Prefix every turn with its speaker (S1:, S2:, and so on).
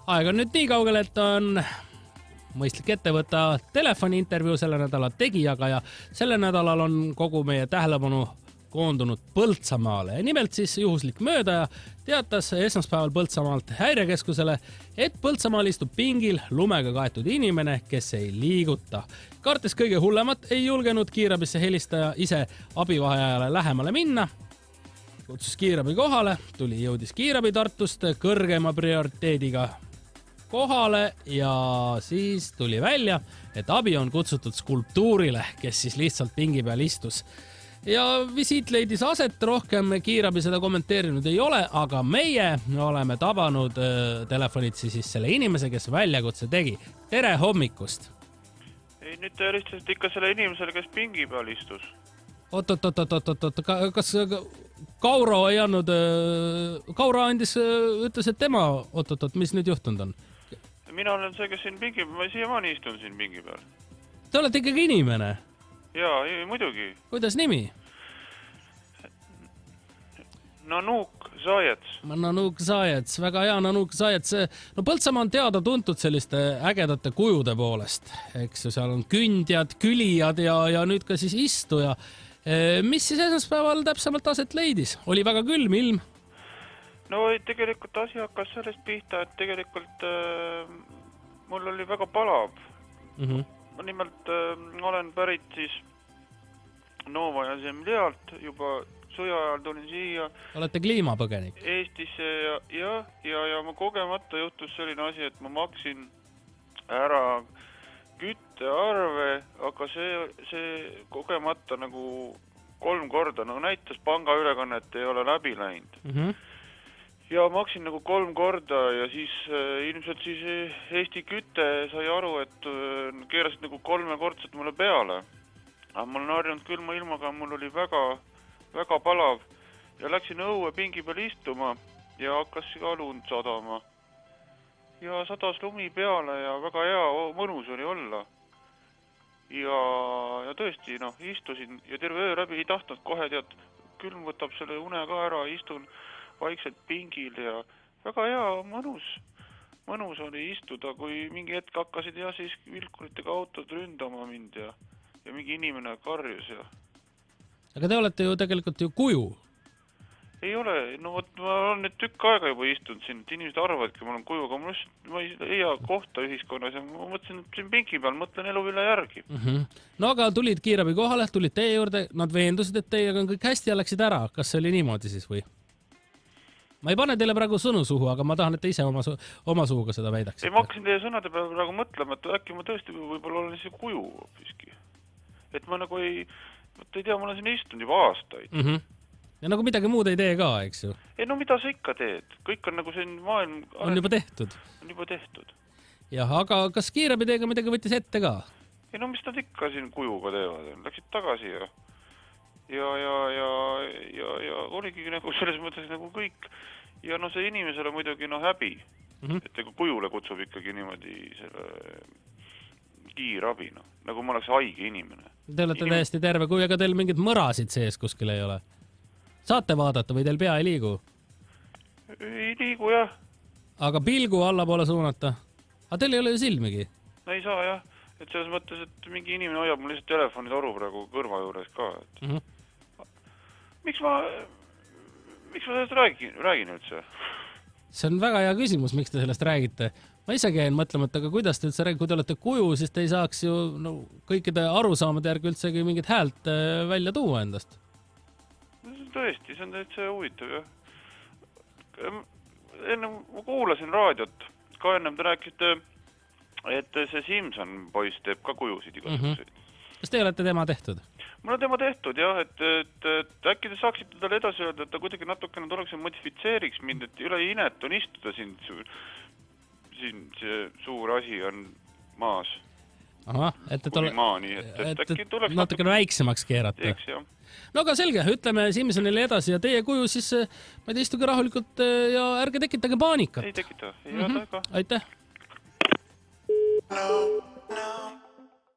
S1: Aeg on nüüd nii kaugel, et on mõistlik ette võtta telefoniintervjuu selle nädala tegijaga ja sellel nädalal on kogu meie tähelepanu koondunud Põltsamaale. Nimelt siis juhuslik möödaja teatas esmaspäeval Põltsamaalt häirekeskusele, et Põltsamaal istub pingil lumega kaetud inimene, kes ei liiguta. Kartes kõige hullemat ei julgenud kiirabisse helistaja ise abivahajale lähemale minna. Kutsus kiirabi kohale, jõudis kiirabi Tartust kõrgema prioriteediga kohale ja siis tuli välja, et abi on kutsutud skulptuurile, kes siis lihtsalt pingi peal istus. Ja visiit leidis aset, rohkem kiirabi seda kommenteerinud ei ole, aga meie oleme tabanud telefonitsi siis selle inimese, kes väljakutse tegi. Tere hommikust!
S2: Ei, nüüd te helistasite ikka selle inimesele, kes pingi peal istus.
S1: Oot, kas Kauro ei andnud, Kauro andis, ütles, et tema, mis nüüd juhtunud on?
S2: Mina olen see, kes siin pingi peal, ma siiamaani istun siin pingi peal.
S1: Te olete ikkagi inimene?
S2: Jaa, muidugi.
S1: Kuidas nimi?
S2: Nanuk Zajets.
S1: Nanuk Zajets, väga hea Nanuk Zajets. No Põltsamaa on teada tuntud selliste ägedate kujude poolest. Eks ju, seal on kündjad, külijad ja nüüd ka siis istuja. Mis siis esmaspäeval täpsemalt aset leidis? Oli väga külm ilm?
S2: No tegelikult asi hakkas sellest pihta, et tegelikult mul oli väga palav. Ma nimelt olen pärit siis Novaja Zemljalt, juba sõja ajal tulin siia.
S1: Olete kliimapõgenik?
S2: Eestisse ja ma kogemata juhtus selline asi, et ma maksin ära küttearve, aga see kogemata nagu 3 korda, näitas pangaülekannet ei ole läbi läinud. Ja maksin nagu 3 korda ja siis ilmselt siis Eesti Küte sai aru, et keerasid nagu 3-kordselt mulle peale. Aga ma olen harjunud külma ilmaga, mul oli väga palav ja läksin õue pingi peal istuma ja hakkas ka lund sadama. Ja sadas lumi peale ja väga hea, mõnus oli olla. Ja tõesti, istusin ja terve öö läbi ei tahtnud kohe, külm võtab selle une ka ära, istun vaikselt pingil ja väga hea, mõnus oli istuda, kui mingi hetk hakkasid ja siis vilkuritega autod ründama mind ja mingi inimene karjus ja...
S1: Aga te olete ju tegelikult ju kuju.
S2: Ei ole, ma olen nüüd tükk aega juba istunud siin, et inimesed arvavadki, ma olen kuju, aga ma ei leia kohta ühiskonnas ja ma mõtlesin, et siin pingi peal, mõtlen elu üle järgi.
S1: No aga tulid kiirabi kohale, tulid teie juurde, nad veendusid, et teiega on kõik hästi ja läksid ära. Kas see oli niimoodi siis või? Ma ei pane teile praegu sõnu suhu, aga ma tahan, et te ise oma suuga seda väidaks.
S2: Ei, ma hakkasin teie sõnade peale praegu mõtlema, et äkki ma tõesti võib-olla olen see kuju hoopiski. Et ma nagu ei tea, ma olen siin istunud juba aastaid.
S1: Ja nagu midagi muud ei tee ka, eks ju?
S2: Ei, no mida sa ikka teed? Kõik on nagu siin maailm...
S1: On juba tehtud?
S2: On juba tehtud.
S1: Jah, aga kas kiirabi teiega midagi võttis ette ka?
S2: Ei, no mis nad ikka siin kujuga teevad? Läksid tagasi ja oligi nagu selles mõttes nagu kõik. Ja see inimesele muidugi häbi. Et kujule kutsub ikkagi niimoodi selle kiirabi, nagu ma oleks haige inimene.
S1: Te olete täiesti terve kuju, aga teil mingid mõrasid sees kuskil ei ole? Saate vaadata või teil pea ei liigu?
S2: Ei liigu, jah.
S1: Aga pilgu allapoole suunata? Aga teil ei ole ju silmigi?
S2: No ei saa, jah. Et selles mõttes, et mingi inimene hoiab mul lihtsalt telefonitoru praegu kõrva juures ka. Miks ma sellest räägin üldse?
S1: See on väga hea küsimus, miks te sellest räägite. Ma ise käin mõtlemata, aga kuidas te üldse räägite, kui te olete kuju, siis te ei saaks ju kõikide arusaamade järgi üldsegi mingit häält välja tuua endast.
S2: Tõesti, see on täitsa huvitav, jah. Enne ma kuulasin raadiot, ka ennem te rääkisite, et see Simson poiss teeb ka kujusid igasuguseid.
S1: Kas te olete tema tehtud?
S2: Mul on tema tehtud, jah, et äkki te saaksite talle edasi öelda, et ta kuidagi natukene tuleks ja modifitseeriks mind, et üle inet on istuda siin see suur asi on maas.
S1: Aha, et natukene väiksemaks keerata.
S2: Eks, jah.
S1: No aga selge, ütleme Simsonile edasi ja teie kuju siis, ma ei tea, istuge rahulikult ja ärge tekitage paanikat.
S2: Ei tekita, ei ole ka.
S1: Aitäh!
S3: No.